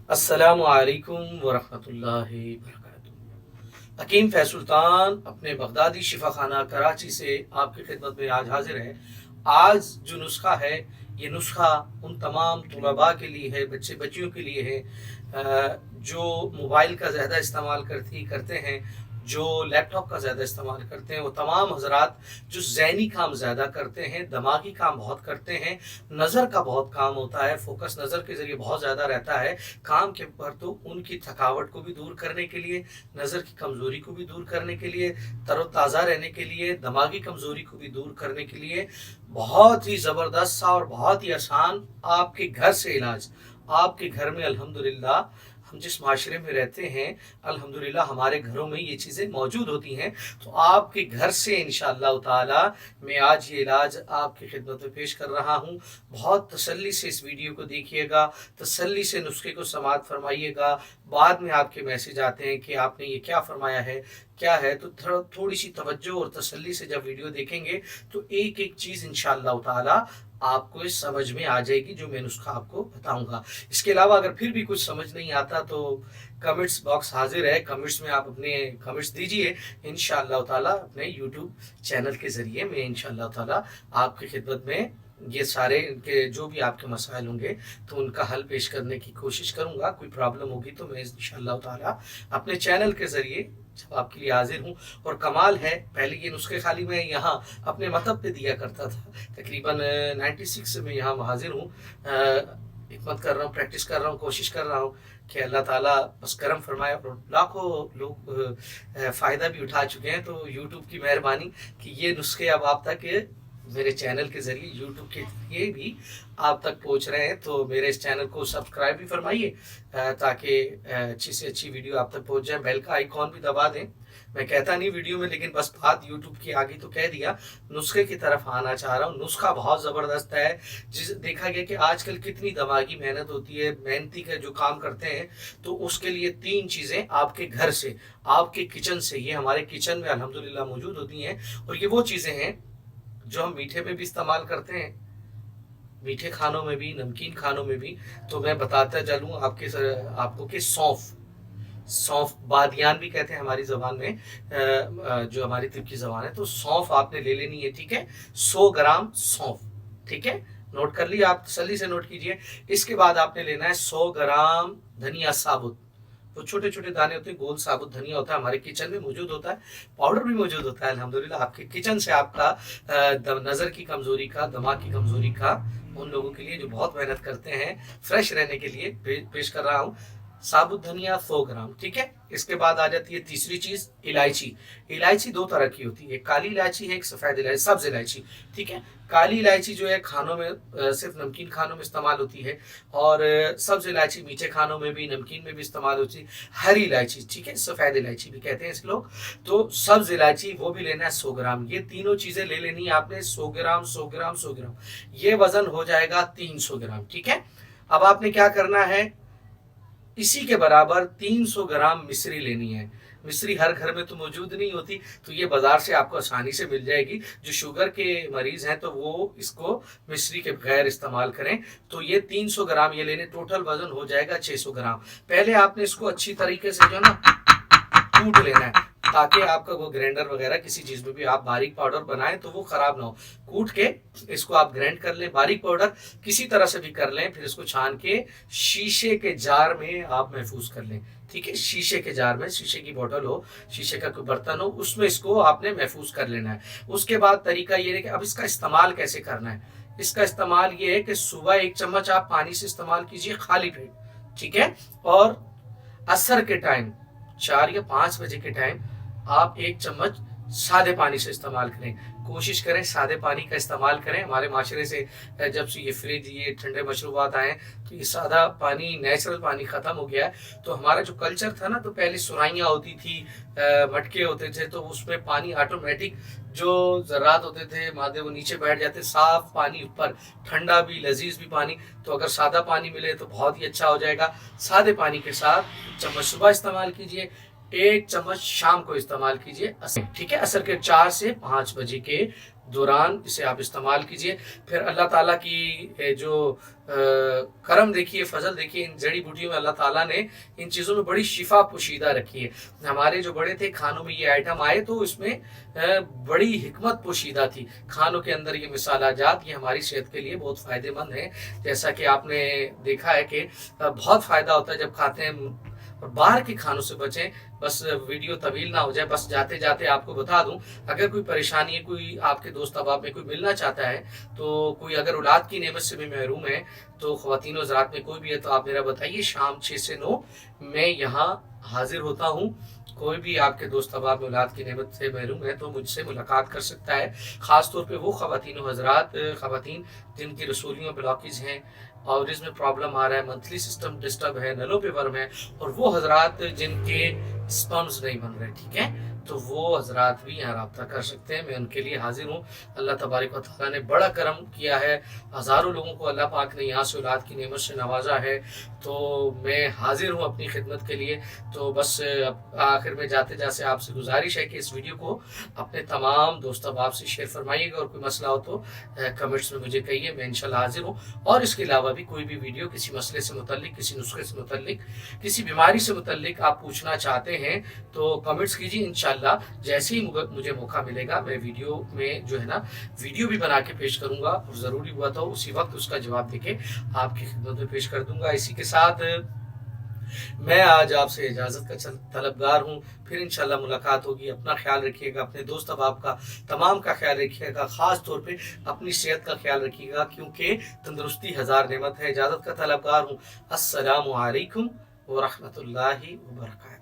अस्सलामु अलैकुम वरहमतुल्लाहि वबरकातुहू। हकीम फैज़ सुल्तान अपने बगदादी शिफा खाना कराची से आपकी खिदमत में आज हाजिर है। आज जो नुस्खा है, ये नुस्खा उन तमाम तुलबा के लिए है, बच्चे बच्चियों के लिए है जो मोबाइल का ज़्यादा इस्तेमाल करते हैं, जो लैपटॉप का ज़्यादा इस्तेमाल करते हैं, वो तमाम हजरात जो ज़हनी काम ज़्यादा करते हैं, दिमागी काम बहुत करते हैं, नज़र का बहुत काम होता है, फोकस नज़र के ज़रिए बहुत ज़्यादा रहता है काम के ऊपर, तो उनकी थकावट को भी दूर करने के लिए, नज़र की कमज़ोरी को भी दूर करने के लिए, तरोताज़ा रहने के लिए, दिमागी कमज़ोरी को भी दूर करने के लिए बहुत ही ज़बरदस्त सा और बहुत ही आसान आपके घर से इलाज। आपके घर में अल्हम्दुलिल्लाह, हम जिस माशरे में रहते हैं अल्हम्दुलिल्लाह हमारे घरों में ये चीज़ें मौजूद होती हैं, तो आपके घर से इंशाअल्लाह ताला मैं आज ये इलाज आपकी खिदमत में पेश कर रहा हूँ। बहुत तसल्ली से इस वीडियो को देखिएगा, तसल्ली से नुस्खे को समाअत फरमाइएगा। बाद में आपके मैसेज आते हैं कि आपने ये क्या फरमाया है, क्या है, तो थोड़ी सी तवज्जो और तसल्ली से जब वीडियो देखेंगे तो एक एक चीज़ इंशाअल्लाह ताला आपको इस समझ में आ जाएगी जो मैं नुस्खा आपको बताऊंगा। इसके अलावा अगर फिर भी कुछ समझ नहीं आता तो कमेंट्स बॉक्स हाजिर है, कमेंट्स में आप अपने कमेंट्स दीजिए। इंशाअल्लाह ताला अपने यूट्यूब चैनल के ज़रिए मैं इंशाअल्लाह ताला आपकी खिदमत में ये सारे इनके जो भी आपके मसाइल होंगे तो उनका हल पेश करने की कोशिश करूंगा। कोई प्रॉब्लम होगी तो मैं इंशाअल्लाह ताला अपने चैनल के ज़रिए जब आपके लिए हाजिर हूँ। और कमाल है, पहले ये नुस्खे खाली मैं यहाँ अपने मतब पे दिया करता था, तकरीबन 96 से मैं यहाँ हाजिर हूँ, हिकमत कर रहा हूँ, प्रैक्टिस कर रहा हूँ, कोशिश कर रहा हूँ कि अल्लाह ताला बस करम फरमाए। और लाखों लोग फ़ायदा भी उठा चुके हैं, तो यूट्यूब की मेहरबानी कि ये नुस्खे अब आप तक मेरे चैनल के ज़रिए यूट्यूब के जरिए भी आप तक पहुंच रहे हैं। तो मेरे इस चैनल को सब्सक्राइब भी फरमाइए ताकि अच्छी से अच्छी वीडियो आप तक पहुंच जाए। बेल का आइकॉन भी दबा दें। मैं कहता नहीं वीडियो में, लेकिन बस बात यूट्यूब की आगे तो कह दिया। नुस्खे की तरफ आना चाह रहा हूँ। नुस्खा बहुत ज़बरदस्त है। जिस देखा गया कि आजकल कितनी दिमागी मेहनत होती है, मेहनती का जो काम करते हैं, तो उसके लिए 3 चीज़ें आपके घर से, आपके किचन से, ये हमारे किचन में अल्हम्दुलिल्लाह मौजूद होती हैं। और ये वो चीज़ें हैं जो हम मीठे में भी इस्तेमाल करते हैं, मीठे खानों में भी, नमकीन खानों में भी। तो मैं बताता चलूँ आपको कि सौंफ, सौंफ बादियान भी कहते हैं हमारी ज़बान में, जो हमारी तिब्बती ज़बान है। तो सौंफ आपने ले लेनी है, ठीक है, 100 ग्राम सौंफ, ठीक है, नोट कर लिया आप, तसल्ली से नोट कीजिए। इसके बाद आपने लेना है 100 ग्राम धनिया साबुत। वो छोटे छोटे दाने होते हैं, गोल साबुत धनिया होता है, हमारे किचन में मौजूद होता है, पाउडर भी मौजूद होता है अल्हम्दुलिल्लाह। आपके किचन से आपका नज़र की कमज़ोरी का, दिमाग की कमज़ोरी का, उन लोगों के लिए जो बहुत मेहनत करते हैं फ्रेश रहने के लिए पेश कर रहा हूँ। साबुत धनिया 100 ग्राम, ठीक है। इसके बाद आ जाती है तीसरी चीज़, इलायची। इलायची 2 तरह की होती है, एक काली इलायची है, एक सफ़ेद इलायची, सब्ज इलायची, ठीक है। काली इलायची जो है खानों में सिर्फ नमकीन खानों में इस्तेमाल होती है, और सब्ज इलायची मीठे खानों में भी, नमकीन में भी इस्तेमाल होती है। हरी इलायची, ठीक है, सफ़ेद इलायची भी कहते हैं इस लोग। तो सब्ज इलायची वो भी लेना है 100 ग्राम। ये तीनों चीज़ें ले लेनी है आपने, 100 ग्राम 100 ग्राम 100 ग्राम। ये वज़न हो जाएगा 300 ग्राम, ठीक है। अब आपने क्या करना है, इसी के बराबर 300 ग्राम मिश्री लेनी है। मिश्री हर घर में तो मौजूद नहीं होती, तो ये बाजार से आपको आसानी से मिल जाएगी। जो शुगर के मरीज हैं तो वो इसको मिश्री के बगैर इस्तेमाल करें। तो ये 300 ग्राम ये लेने, टोटल वजन हो जाएगा 600 ग्राम। पहले आपने इसको अच्छी तरीके से जो ना कूट लेना है, ताकि आपका वो ग्राइंडर वगैरह किसी चीज़ में भी आप बारीक पाउडर बनाएं तो वो ख़राब ना हो। कूट के इसको आप ग्राइंड कर लें, बारीक पाउडर किसी तरह से भी कर लें। फिर इसको छान के शीशे के जार में आप महफूज कर लें, ठीक है। शीशे के जार में, शीशे की बोतल हो, शीशे का कोई बर्तन हो, उसमें इसको आपने महफूज कर लेना है। उसके बाद तरीका ये है कि अब इसका इस्तेमाल कैसे करना है। इसका इस्तेमाल ये है कि सुबह 1 चम्मच आप पानी से इस्तेमाल कीजिए खाली पेट, ठीक है। और असर के टाइम 4 या 5 बजे के टाइम आप 1 चम्मच सादे पानी से इस्तेमाल करें। कोशिश करें सादे पानी का इस्तेमाल करें। हमारे माशरे से जब से ये फ्रिज, ये ठंडे मशरूबात आए तो ये सादा पानी, नेचुरल पानी ख़त्म हो गया है। तो हमारा जो कल्चर था ना, तो पहले सुराइयाँ होती थी, मटके होते थे, तो उसमें पानी ऑटोमेटिक जो ज़रात होते थे मादे वो नीचे बैठ जाते, साफ़ पानी ऊपर, ठंडा भी लजीज भी पानी। तो अगर सादा पानी मिले तो बहुत ही अच्छा हो जाएगा। सादे पानी के साथ 1 चम्मच सुबह इस्तेमाल कीजिए, 1 चम्मच शाम को इस्तेमाल कीजिए, ठीक है, असर के 4 से 5 बजे के दौरान इसे आप इस्तेमाल कीजिए। फिर अल्लाह ताला की जो करम देखिए, फजल देखिए, इन जड़ी बूटियों में अल्लाह ताला ने इन चीज़ों में बड़ी शिफा पोशीदा रखी है। हमारे जो बड़े थे खानों में ये आइटम आए तो इसमें बड़ी हिकमत पोशीदा थी। खानों के अंदर ये मिसाला जात ये हमारी सेहत के लिए बहुत फ़ायदेमंद है। जैसा कि आपने देखा है कि बहुत फ़ायदा होता है जब खाते हैं। और बाहर के खानों से बचें। बस वीडियो तवील ना हो जाए, बस जाते जाते आपको बता दूं, अगर कोई परेशानी है, कोई आपके दोस्त अहबाब में कोई मिलना चाहता है, तो कोई अगर औलाद की नेमत से भी महरूम है, तो ख्वातीन हज़रात में कोई भी है तो आप मेरा बताइए। शाम 6 से 9 मैं यहाँ हाजिर होता हूँ। कोई भी आपके दोस्त अहबाब में औलाद की नेमत से महरूम है तो मुझसे मुलाकात कर सकता है। ख़ास तौर पे वो ख़वातीन हज़रात, ख़वातीन जिनकी रसूलियों ब्लॉकेज हैं और इसमें प्रॉब्लम आ रहा है, मंथली सिस्टम डिस्टर्ब है, नलों पे वर्म है, और वो हज़रात जिनके स्पर्म्स नहीं बन रहे, ठीक है, तो वो हज़रात भी यहाँ रब्ता कर सकते हैं। मैं उनके लिए हाजिर हूँ। अल्लाह तबारक व तआला ने बड़ा करम किया है, हज़ारों लोगों को अल्लाह पाक ने यहाँ से औलाद की नेमत से नवाजा है, तो मैं हाजिर हूँ अपनी खिदमत के लिए। तो बस आखिर में जाते जाते आपसे गुजारिश है कि इस वीडियो को अपने तमाम दोस्त अहबाब से शेयर फरमाइएगा, और कोई मसला हो तो कमेंट्स में मुझे कहिए, मैं इंशाल्लाह हाजिर हूँ। और इसके अलावा भी कोई भी वीडियो किसी मसले से मुतल्लिक, किसी नुस्खे से मुतल्लिक, किसी बीमारी से मुतल्लिक आप पूछना चाहते हैं तो कमेंट्स कीजिए। इंशाल्लाह जैसे ही मुझे मौका मिलेगा मैं वीडियो में जो है ना वीडियो भी बना के पेश करूंगा, और ज़रूरी हुआ तो उसी वक्त उसका जवाब देके आपकी खिदमत में पेश कर दूंगा। इसी के साथ मैं आज आपसे इजाज़त का तलबगार हूँ। फिर इंशाल्लाह मुलाकात होगी। अपना ख्याल रखिएगा, अपने दोस्त अहबाब का तमाम का ख्याल रखिएगा, ख़ास तौर पे अपनी सेहत का ख्याल रखिएगा, क्योंकि तंदुरुस्ती हज़ार नेमत है। इजाज़त का तलबगार हूँ। अस्सलामु अलैकुम व रहमतुल्लाहि व बरकातहू।